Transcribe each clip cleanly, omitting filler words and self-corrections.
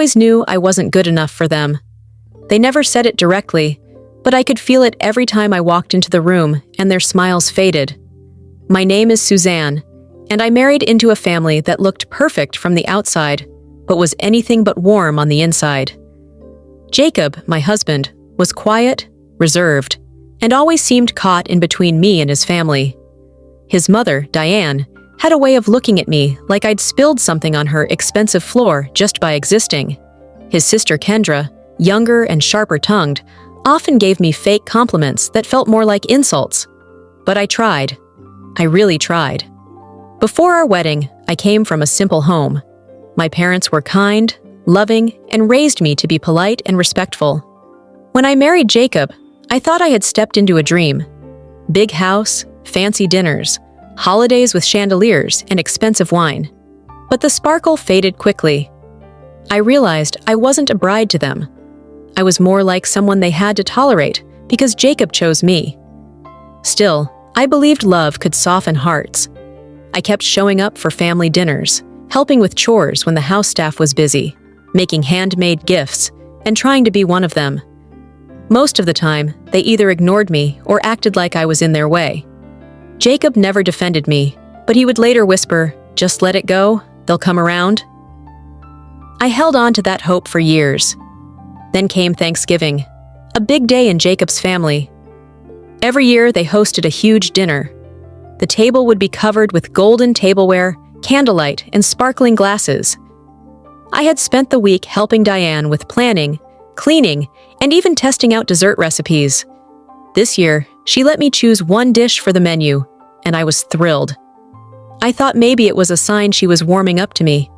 always knew I wasn't good enough for them. They never said it directly, but I could feel it every time I walked into the room and their smiles faded. My name is Suzanne, and I married into a family that looked perfect from the outside, but was anything but warm on the inside. Jacob, my husband, was quiet, reserved, and always seemed caught in between me and his family. His mother, Diane, had a way of looking at me like I'd spilled something on her expensive floor just by existing. His sister Kendra, younger and sharper-tongued, often gave me fake compliments that felt more like insults. But I tried. I really tried. Before our wedding, I came from a simple home. My parents were kind, loving, and raised me to be polite and respectful. When I married Jacob, I thought I had stepped into a dream. Big house, fancy dinners, holidays with chandeliers and expensive wine. But the sparkle faded quickly. I realized I wasn't a bride to them. I was more like someone they had to tolerate because Jacob chose me. Still, I believed love could soften hearts. I kept showing up for family dinners, helping with chores when the house staff was busy, making handmade gifts, and trying to be one of them. Most of the time, they either ignored me or acted like I was in their way. Jacob never defended me, but he would later whisper, "Just let it go, they'll come around." I held on to that hope for years. Then came Thanksgiving, a big day in Jacob's family. Every year, they hosted a huge dinner. The table would be covered with golden tableware, candlelight, and sparkling glasses. I had spent the week helping Diane with planning, cleaning, and even testing out dessert recipes. This year, she let me choose one dish for the menu, and I was thrilled. I thought maybe it was a sign she was warming up to me.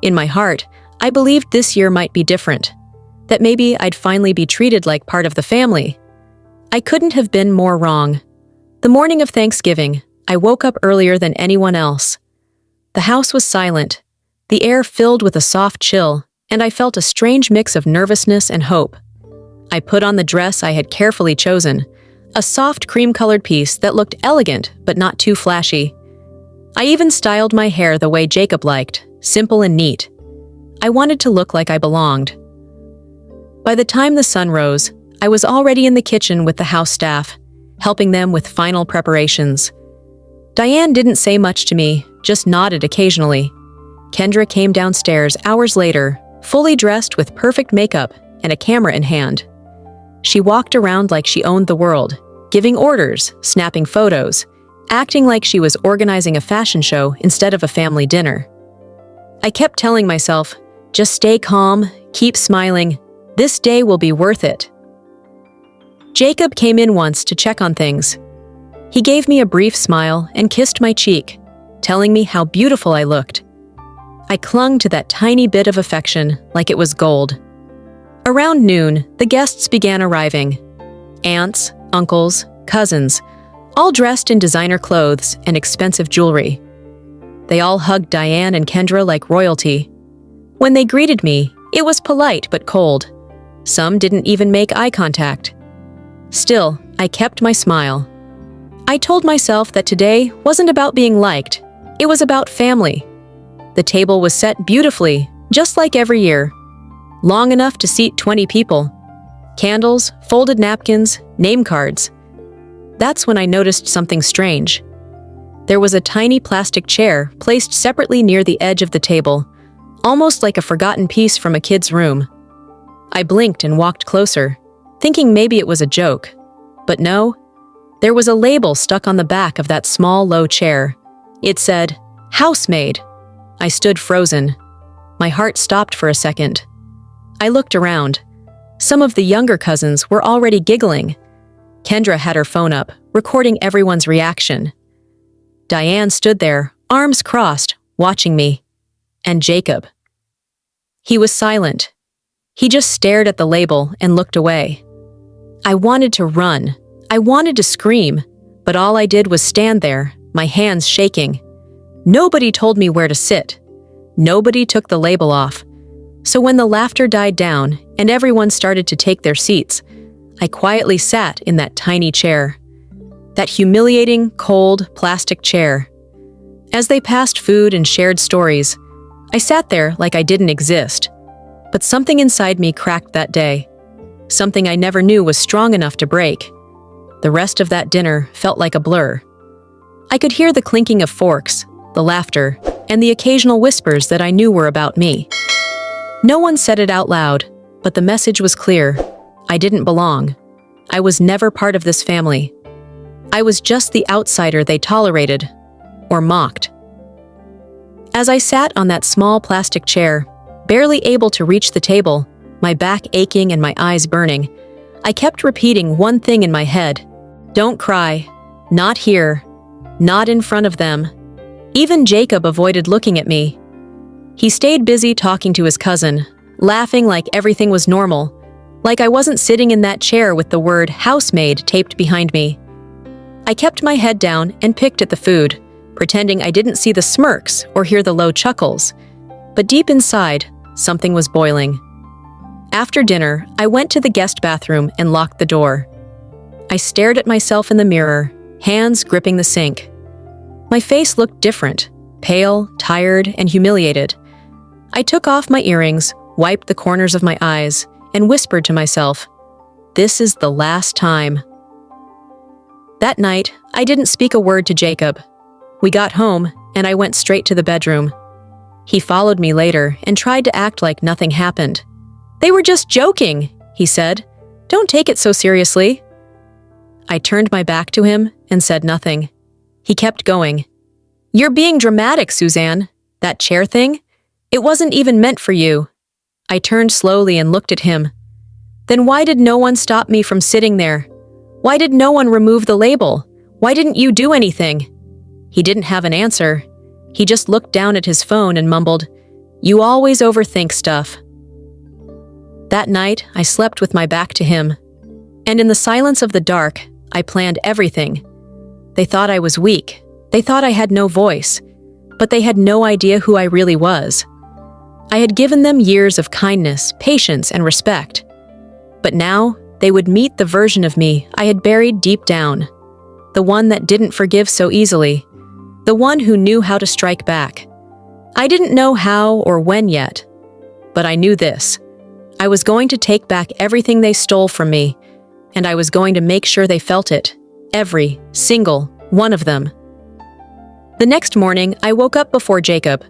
In my heart, I believed this year might be different, that maybe I'd finally be treated like part of the family. I couldn't have been more wrong. The morning of Thanksgiving, I woke up earlier than anyone else. The house was silent, the air filled with a soft chill, and I felt a strange mix of nervousness and hope. I put on the dress I had carefully chosen, a soft cream-colored piece that looked elegant but not too flashy. I even styled my hair the way Jacob liked, simple and neat. I wanted to look like I belonged. By the time the sun rose, I was already in the kitchen with the house staff, helping them with final preparations. Diane didn't say much to me, just nodded occasionally. Kendra came downstairs hours later, fully dressed with perfect makeup and a camera in hand. She walked around like she owned the world, giving orders, snapping photos, acting like she was organizing a fashion show instead of a family dinner. I kept telling myself, just stay calm, keep smiling, this day will be worth it. Jacob came in once to check on things. He gave me a brief smile and kissed my cheek, telling me how beautiful I looked. I clung to that tiny bit of affection like it was gold. Around noon, the guests began arriving. Aunts, uncles, cousins, all dressed in designer clothes and expensive jewelry. They all hugged Diane and Kendra like royalty. When they greeted me, it was polite but cold. Some didn't even make eye contact. Still, I kept my smile. I told myself that today wasn't about being liked, it was about family. The table was set beautifully, just like every year. Long enough to seat 20 people. Candles, folded napkins, name cards. That's when I noticed something strange. There was a tiny plastic chair placed separately near the edge of the table, almost like a forgotten piece from a kid's room. I blinked and walked closer, thinking maybe it was a joke. But no, there was a label stuck on the back of that small, low chair. It said, "Housemaid." I stood frozen. My heart stopped for a second. I looked around. Some of the younger cousins were already giggling. Kendra had her phone up, recording everyone's reaction. Diane stood there, arms crossed, watching me. And Jacob. He was silent. He just stared at the label and looked away. I wanted to run. I wanted to scream, but all I did was stand there, my hands shaking. Nobody told me where to sit. Nobody took the label off. So when the laughter died down and everyone started to take their seats, I quietly sat in that tiny chair. That humiliating, cold, plastic chair. As they passed food and shared stories, I sat there like I didn't exist. But something inside me cracked that day. Something I never knew was strong enough to break. The rest of that dinner felt like a blur. I could hear the clinking of forks, the laughter, and the occasional whispers that I knew were about me. No one said it out loud, but the message was clear. I didn't belong. I was never part of this family. I was just the outsider they tolerated, or mocked. As I sat on that small plastic chair, barely able to reach the table, my back aching and my eyes burning, I kept repeating one thing in my head. Don't cry. Not here. Not in front of them. Even Jacob avoided looking at me. He stayed busy talking to his cousin, laughing like everything was normal, like I wasn't sitting in that chair with the word housemaid taped behind me. I kept my head down and picked at the food, pretending I didn't see the smirks or hear the low chuckles. But deep inside, something was boiling. After dinner, I went to the guest bathroom and locked the door. I stared at myself in the mirror, hands gripping the sink. My face looked different, pale, tired, and humiliated. I took off my earrings, wiped the corners of my eyes, and whispered to myself, "This is the last time." That night, I didn't speak a word to Jacob. We got home, and I went straight to the bedroom. He followed me later and tried to act like nothing happened. "They were just joking," he said. "Don't take it so seriously." I turned my back to him and said nothing. He kept going. "You're being dramatic, Suzanne. That chair thing? It wasn't even meant for you." I turned slowly and looked at him. "Then why did no one stop me from sitting there? Why did no one remove the label? Why didn't you do anything?" He didn't have an answer. He just looked down at his phone and mumbled, "You always overthink stuff." That night, I slept with my back to him. And in the silence of the dark, I planned everything. They thought I was weak. They thought I had no voice. But they had no idea who I really was. I had given them years of kindness, patience, and respect. But now, they would meet the version of me I had buried deep down. The one that didn't forgive so easily. The one who knew how to strike back. I didn't know how or when yet. But I knew this. I was going to take back everything they stole from me, and I was going to make sure they felt it. Every single one of them. The next morning, I woke up before Jacob.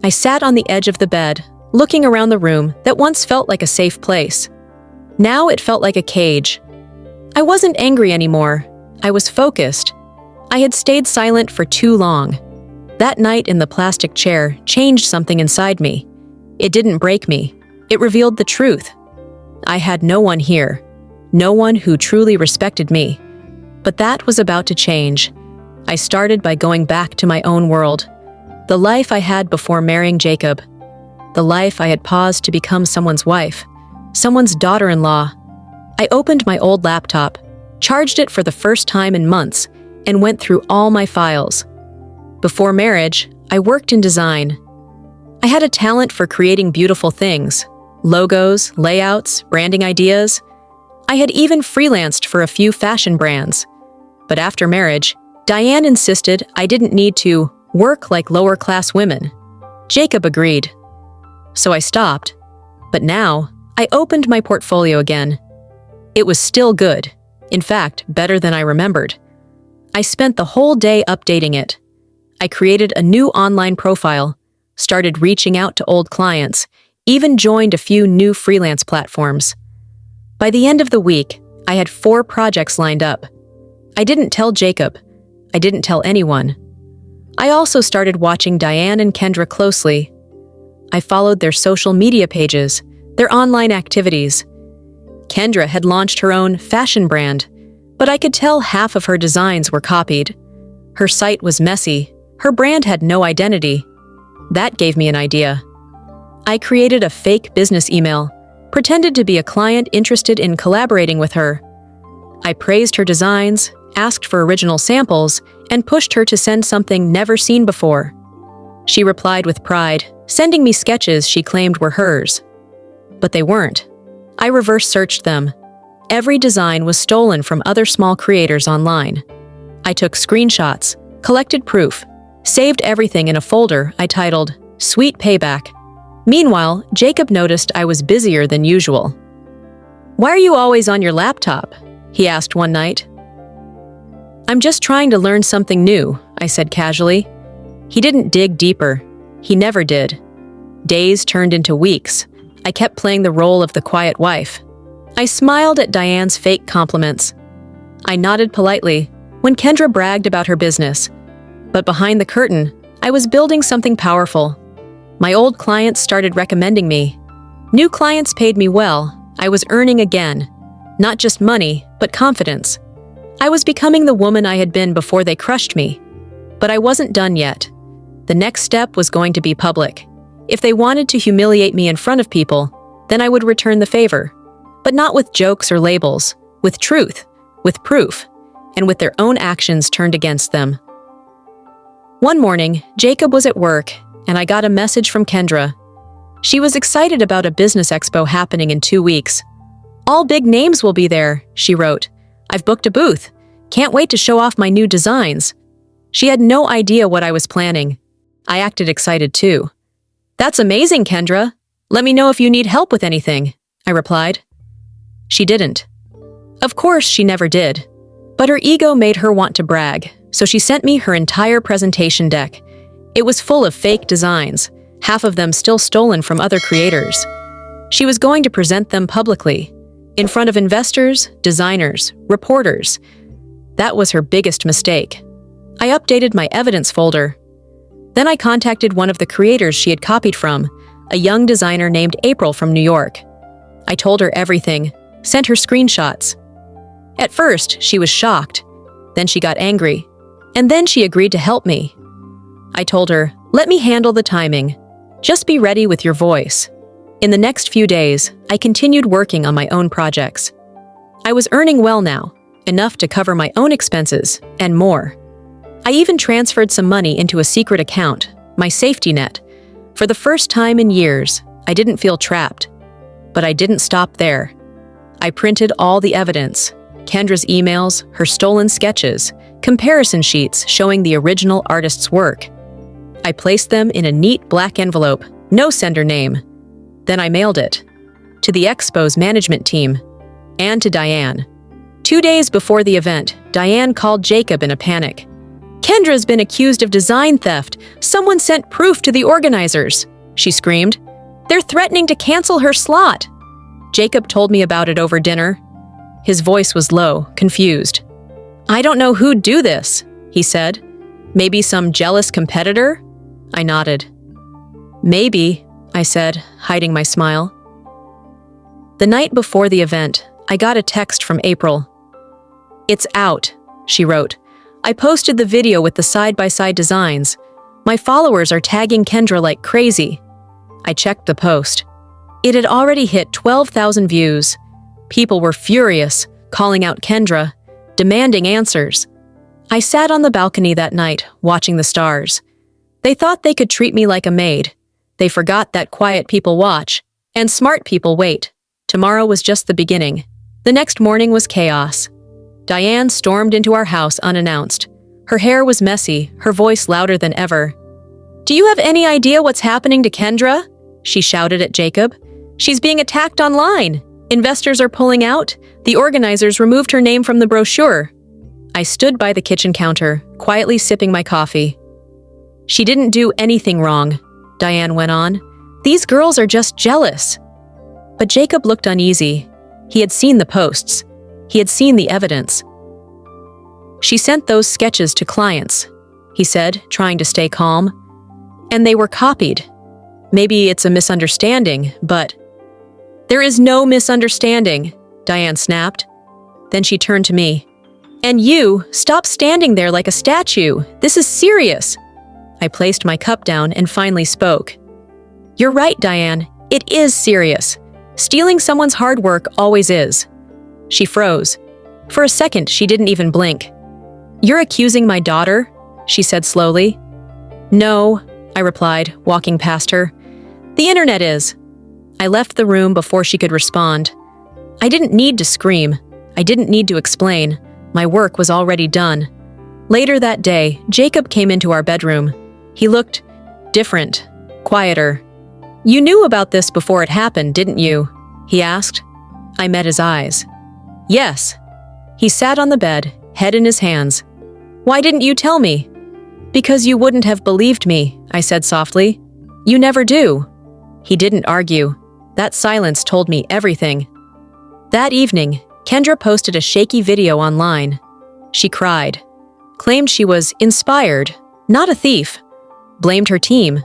I sat on the edge of the bed, looking around the room that once felt like a safe place. Now it felt like a cage. I wasn't angry anymore. I was focused. I had stayed silent for too long. That night in the plastic chair changed something inside me. It didn't break me. It revealed the truth. I had no one here. No one who truly respected me. But that was about to change. I started by going back to my own world. The life I had before marrying Jacob. The life I had paused to become someone's wife. Someone's daughter-in-law. I opened my old laptop, charged it for the first time in months, and went through all my files. Before marriage, I worked in design. I had a talent for creating beautiful things. Logos, layouts, branding ideas. I had even freelanced for a few fashion brands. But after marriage, Diane insisted I didn't need to work like lower-class women. Jacob agreed. So I stopped. But now, I opened my portfolio again. It was still good. In fact, better than I remembered. I spent the whole day updating it. I created a new online profile, started reaching out to old clients, even joined a few new freelance platforms. By the end of the week, I had 4 projects lined up. I didn't tell Jacob. I didn't tell anyone. I also started watching Diane and Kendra closely. I followed their social media pages, their online activities. Kendra had launched her own fashion brand, but I could tell half of her designs were copied. Her site was messy. Her brand had no identity. That gave me an idea. I created a fake business email, pretended to be a client interested in collaborating with her. I praised her designs, asked for original samples, and pushed her to send something never seen before. She replied with pride, sending me sketches she claimed were hers. But they weren't. I reverse searched them. Every design was stolen from other small creators online. I took screenshots, collected proof, saved everything in a folder I titled Sweet Payback. Meanwhile, Jacob noticed I was busier than usual. "Why are you always on your laptop?" he asked one night. "I'm just trying to learn something new," I said casually. He didn't dig deeper. He never did. Days turned into weeks. I kept playing the role of the quiet wife. I smiled at Diane's fake compliments. I nodded politely when Kendra bragged about her business. But behind the curtain, I was building something powerful. My old clients started recommending me. New clients paid me well. I was earning again. Not just money, but confidence. I was becoming the woman I had been before they crushed me. But I wasn't done yet. The next step was going to be public. If they wanted to humiliate me in front of people, then I would return the favor. But not with jokes or labels, with truth, with proof, and with their own actions turned against them. One morning, Jacob was at work, and I got a message from Kendra. She was excited about a business expo happening in 2 weeks. "All big names will be there," she wrote. "I've booked a booth. Can't wait to show off my new designs." She had no idea what I was planning. I acted excited too. "That's amazing, Kendra. Let me know if you need help with anything," I replied. She didn't. Of course, she never did. But her ego made her want to brag, so she sent me her entire presentation deck. It was full of fake designs, half of them still stolen from other creators. She was going to present them publicly, in front of investors, designers, reporters. That was her biggest mistake. I updated my evidence folder. Then I contacted one of the creators she had copied from, a young designer named April from New York. I told her everything, sent her screenshots. At first, she was shocked. Then she got angry. And then she agreed to help me. I told her, "Let me handle the timing. Just be ready with your voice." In the next few days, I continued working on my own projects. I was earning well now, enough to cover my own expenses, and more. I even transferred some money into a secret account, my safety net. For the first time in years, I didn't feel trapped. But I didn't stop there. I printed all the evidence, Kendra's emails, her stolen sketches, comparison sheets showing the original artist's work. I placed them in a neat black envelope, no sender name. Then I mailed it to the Expo's management team and to Diane. 2 days before the event, Diane called Jacob in a panic. "Kendra's been accused of design theft. Someone sent proof to the organizers," she screamed. "They're threatening to cancel her slot." Jacob told me about it over dinner. His voice was low, confused. "I don't know who'd do this," he said. "Maybe some jealous competitor?" I nodded. "Maybe," I said, hiding my smile. The night before the event, I got a text from April. "It's out," she wrote. "I posted the video with the side-by-side designs. My followers are tagging Kendra like crazy." I checked the post. It had already hit 12,000 views. People were furious, calling out Kendra, demanding answers. I sat on the balcony that night, watching the stars. They thought they could treat me like a maid. They forgot that quiet people watch, and smart people wait. Tomorrow was just the beginning. The next morning was chaos. Diane stormed into our house unannounced. Her hair was messy, her voice louder than ever. "Do you have any idea what's happening to Kendra?" she shouted at Jacob. "She's being attacked online. Investors are pulling out. The organizers removed her name from the brochure." I stood by the kitchen counter, quietly sipping my coffee. "She didn't do anything wrong," Diane went on. "These girls are just jealous." But Jacob looked uneasy. He had seen the posts. He had seen the evidence. "She sent those sketches to clients," he said, trying to stay calm. "And they were copied. Maybe it's a misunderstanding, but—" "There is no misunderstanding," Diane snapped. Then she turned to me. "And you, stop standing there like a statue. This is serious." I placed my cup down and finally spoke. "You're right, Diane. It is serious. Stealing someone's hard work always is." She froze. For a second, she didn't even blink. "You're accusing my daughter?" she said slowly. "No," I replied, walking past her. "The internet is." I left the room before she could respond. I didn't need to scream. I didn't need to explain. My work was already done. Later that day, Jacob came into our bedroom. He looked different, quieter. "You knew about this before it happened, didn't you?" he asked. I met his eyes. "Yes." He sat on the bed, head in his hands. "Why didn't you tell me?" "Because you wouldn't have believed me," I said softly. "You never do." He didn't argue. That silence told me everything. That evening, Kendra posted a shaky video online. She cried, claimed she was inspired, not a thief, blamed her team,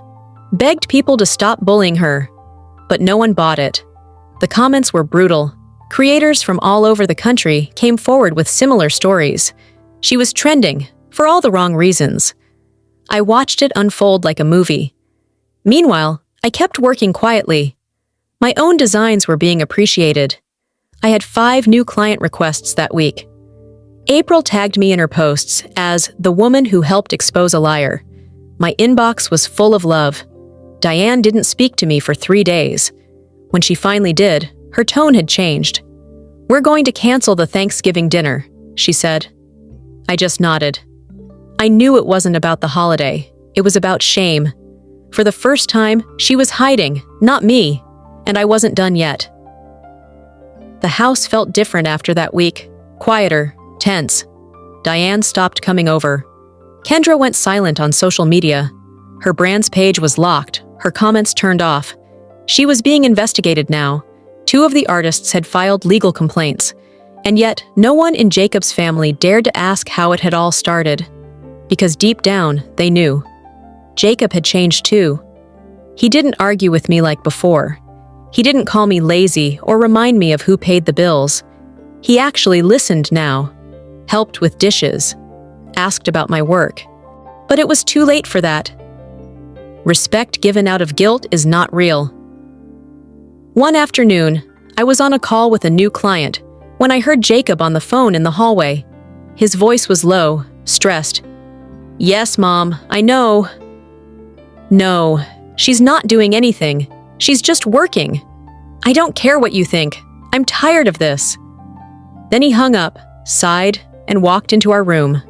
begged people to stop bullying her. But no one bought it. The comments were brutal. Creators from all over the country came forward with similar stories. She was trending, for all the wrong reasons. I watched it unfold like a movie. Meanwhile, I kept working quietly. My own designs were being appreciated. I had 5 new client requests that week. April tagged me in her posts as the woman who helped expose a liar. My inbox was full of love. Diane didn't speak to me for 3 days. When she finally did, her tone had changed. "We're going to cancel the Thanksgiving dinner," she said. I just nodded. I knew it wasn't about the holiday. It was about shame. For the first time, she was hiding, not me, and I wasn't done yet. The house felt different after that week, quieter, tense. Diane stopped coming over. Kendra went silent on social media. Her brand's page was locked, her comments turned off. She was being investigated now. 2 of the artists had filed legal complaints, and yet no one in Jacob's family dared to ask how it had all started. Because deep down, they knew. Jacob had changed too. He didn't argue with me like before. He didn't call me lazy or remind me of who paid the bills. He actually listened now, helped with dishes, asked about my work. But it was too late for that. Respect given out of guilt is not real. One afternoon, I was on a call with a new client when I heard Jacob on the phone in the hallway. His voice was low, stressed. "Yes, Mom, I know." "No, she's not doing anything. She's just working. I don't care what you think. I'm tired of this." Then he hung up, sighed, and walked into our room.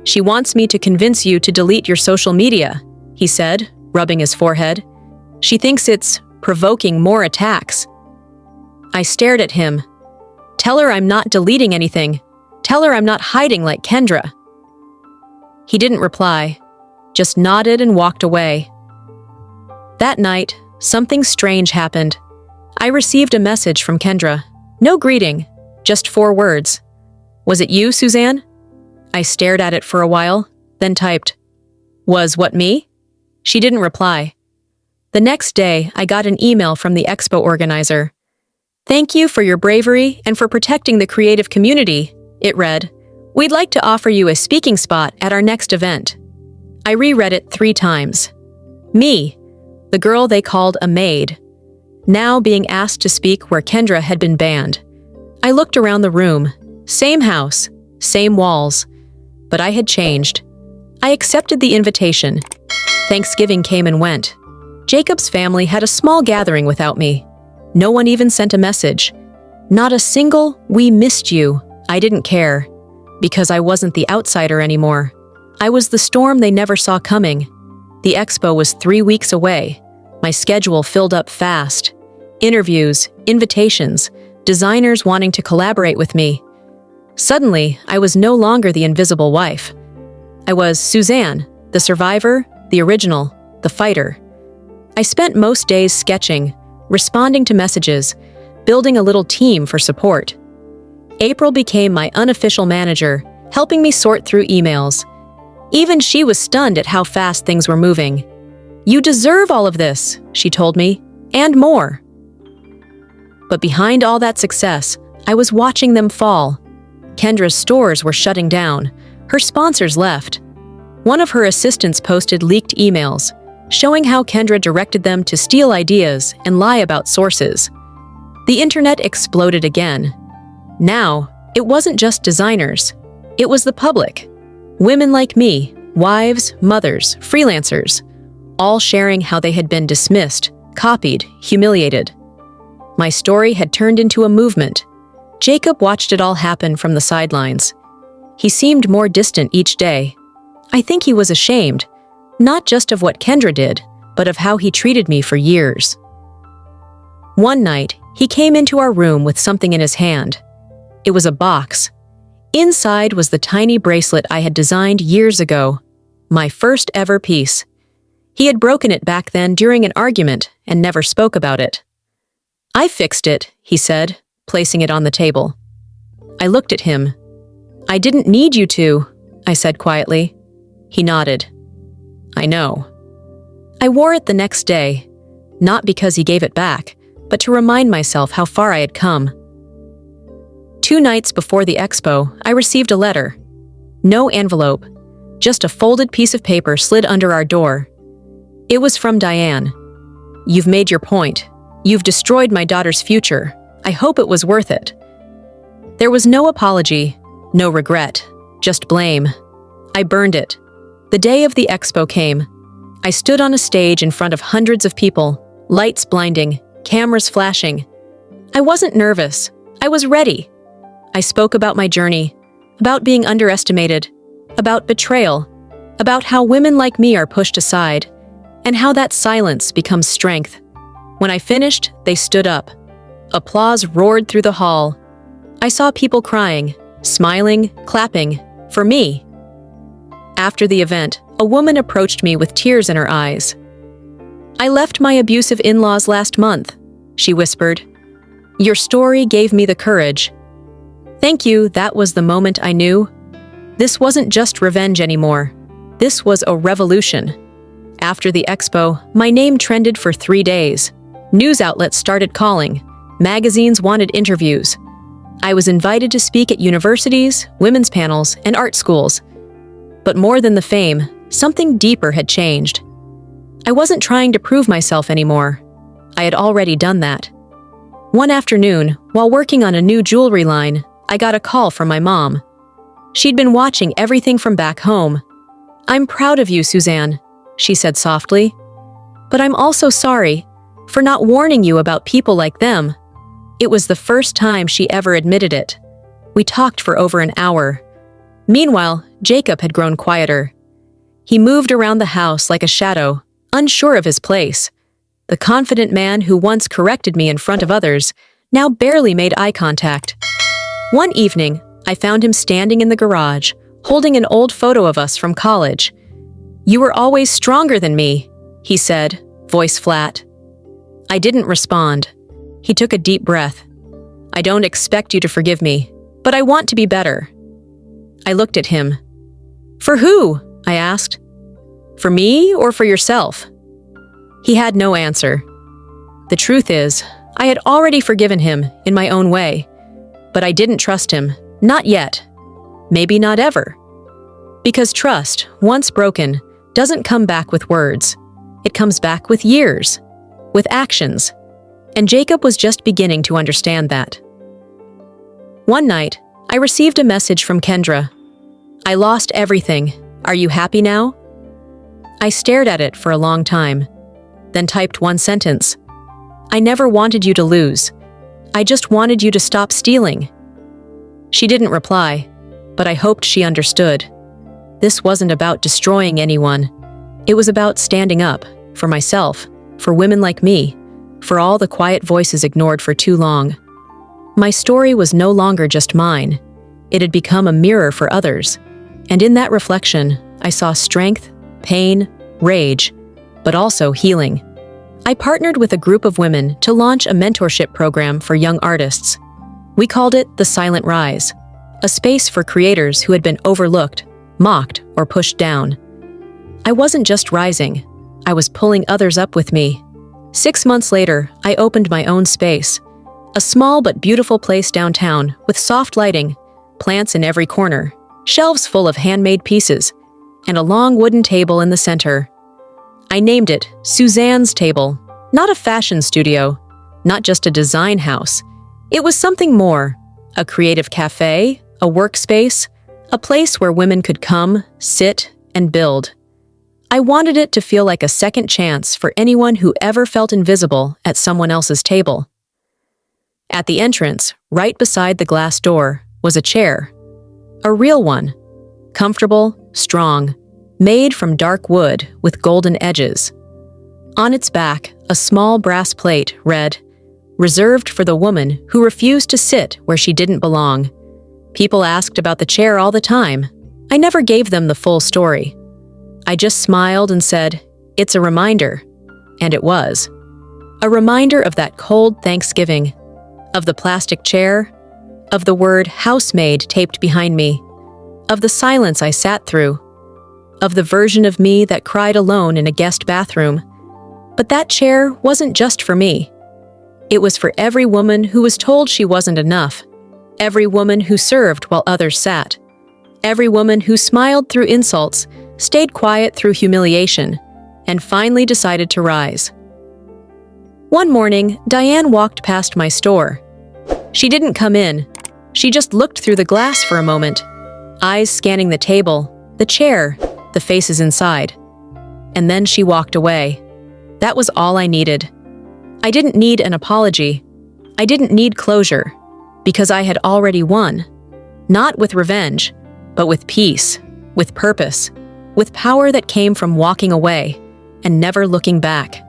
"She wants me to convince you to delete your social media," he said, rubbing his forehead. "She thinks it's provoking more attacks." I stared at him. "Tell her I'm not deleting anything. Tell her I'm not hiding like Kendra." He didn't reply, just nodded and walked away. That night, something strange happened. I received a message from Kendra. No greeting, just 4 words. "Was it you, Suzanne?" I stared at it for a while, then typed, "Was what, me?" She didn't reply. The next day, I got an email from the expo organizer. "Thank you for your bravery and for protecting the creative community," it read. "We'd like to offer you a speaking spot at our next event." I reread it 3 times. Me, the girl they called a maid, now being asked to speak where Kendra had been banned. I looked around the room. Same house, same walls. But I had changed. I accepted the invitation. Thanksgiving came and went. Jacob's family had a small gathering without me. No one even sent a message. Not a single, "We missed you." I didn't care. Because I wasn't the outsider anymore. I was the storm they never saw coming. The expo was 3 weeks away. My schedule filled up fast. Interviews, invitations, designers wanting to collaborate with me. Suddenly, I was no longer the invisible wife. I was Suzanne, the survivor, the original, the fighter. I spent most days sketching, responding to messages, building a little team for support. April became my unofficial manager, helping me sort through emails. Even she was stunned at how fast things were moving. "You deserve all of this," she told me, "and more." But behind all that success, I was watching them fall. Kendra's stores were shutting down. Her sponsors left. One of her assistants posted leaked emails, showing how Kendra directed them to steal ideas and lie about sources. The internet exploded again. Now, it wasn't just designers. It was the public. Women like me, wives, mothers, freelancers, all sharing how they had been dismissed, copied, humiliated. My story had turned into a movement. Jacob watched it all happen from the sidelines. He seemed more distant each day. I think he was ashamed, not just of what Kendra did, but of how he treated me for years. One night, he came into our room with something in his hand. It was a box. Inside was the tiny bracelet I had designed years ago, my first ever piece. He had broken it back then during an argument and never spoke about it. "I fixed it," he said, placing it on the table. I looked at him. "I didn't need you to," I said quietly. He nodded. "I know." I wore it the next day, not because he gave it back, but to remind myself how far I had come. 2 nights before the expo, I received a letter. No envelope, just a folded piece of paper slid under our door. It was from Diane. "You've made your point. You've destroyed my daughter's future. I hope it was worth it." There was no apology, no regret, just blame. I burned it. The day of the expo came. I stood on a stage in front of hundreds of people, lights blinding, cameras flashing. I wasn't nervous. I was ready. I spoke about my journey, about being underestimated, about betrayal, about how women like me are pushed aside, and how that silence becomes strength. When I finished, they stood up. Applause roared through the hall. I saw people crying, smiling, clapping, for me. After the event, a woman approached me with tears in her eyes. "I left my abusive in-laws last month," she whispered. "Your story gave me the courage." Thank you, that was the moment I knew. This wasn't just revenge anymore. This was a revolution. After the expo, my name trended for 3 days. News outlets started calling. Magazines wanted interviews. I was invited to speak at universities, women's panels, and art schools. But more than the fame, something deeper had changed. I wasn't trying to prove myself anymore. I had already done that. One afternoon, while working on a new jewelry line, I got a call from my mom. She'd been watching everything from back home. "I'm proud of you, Suzanne," she said softly. "But I'm also sorry for not warning you about people like them." It was the first time she ever admitted it. We talked for over an hour. Meanwhile, Jacob had grown quieter. He moved around the house like a shadow, unsure of his place. The confident man who once corrected me in front of others now barely made eye contact. One evening, I found him standing in the garage, holding an old photo of us from college. "You were always stronger than me," he said, voice flat. I didn't respond. He took a deep breath. "I don't expect you to forgive me, but I want to be better." I looked at him. "For who?" I asked. "For me or for yourself?" He had no answer. The truth is, I had already forgiven him in my own way, but I didn't trust him, not yet. Maybe not ever. Because trust, once broken, doesn't come back with words. It comes back with years, with actions. And Jacob was just beginning to understand that. One night, I received a message from Kendra. "I lost everything. Are you happy now?" I stared at it for a long time, then typed one sentence. "I never wanted you to lose. I just wanted you to stop stealing." She didn't reply, but I hoped she understood. This wasn't about destroying anyone. It was about standing up, for myself, for women like me, for all the quiet voices ignored for too long. My story was no longer just mine. It had become a mirror for others. And in that reflection, I saw strength, pain, rage, but also healing. I partnered with a group of women to launch a mentorship program for young artists. We called it The Silent Rise, a space for creators who had been overlooked, mocked, or pushed down. I wasn't just rising, I was pulling others up with me. 6 months later, I opened my own space, a small but beautiful place downtown with soft lighting, plants in every corner, shelves full of handmade pieces, and a long wooden table in the center. I named it Suzanne's Table, not a fashion studio, not just a design house. It was something more, a creative cafe, a workspace, a place where women could come, sit, and build. I wanted it to feel like a second chance for anyone who ever felt invisible at someone else's table. At the entrance, right beside the glass door, was a chair. A real one. Comfortable, strong, made from dark wood with golden edges. On its back, a small brass plate read, "Reserved for the woman who refused to sit where she didn't belong." People asked about the chair all the time. I never gave them the full story. I just smiled and said, "It's a reminder." And it was. A reminder of that cold Thanksgiving, of the plastic chair, of the word housemaid taped behind me, of the silence I sat through, of the version of me that cried alone in a guest bathroom. But that chair wasn't just for me. It was for every woman who was told she wasn't enough, every woman who served while others sat, every woman who smiled through insults, stayed quiet through humiliation, and finally decided to rise. One morning, Diane walked past my store. She didn't come in. She just looked through the glass for a moment, eyes scanning the table, the chair, the faces inside. And then she walked away. That was all I needed. I didn't need an apology. I didn't need closure, because I had already won. Not with revenge, but with peace, with purpose, with power that came from walking away and never looking back.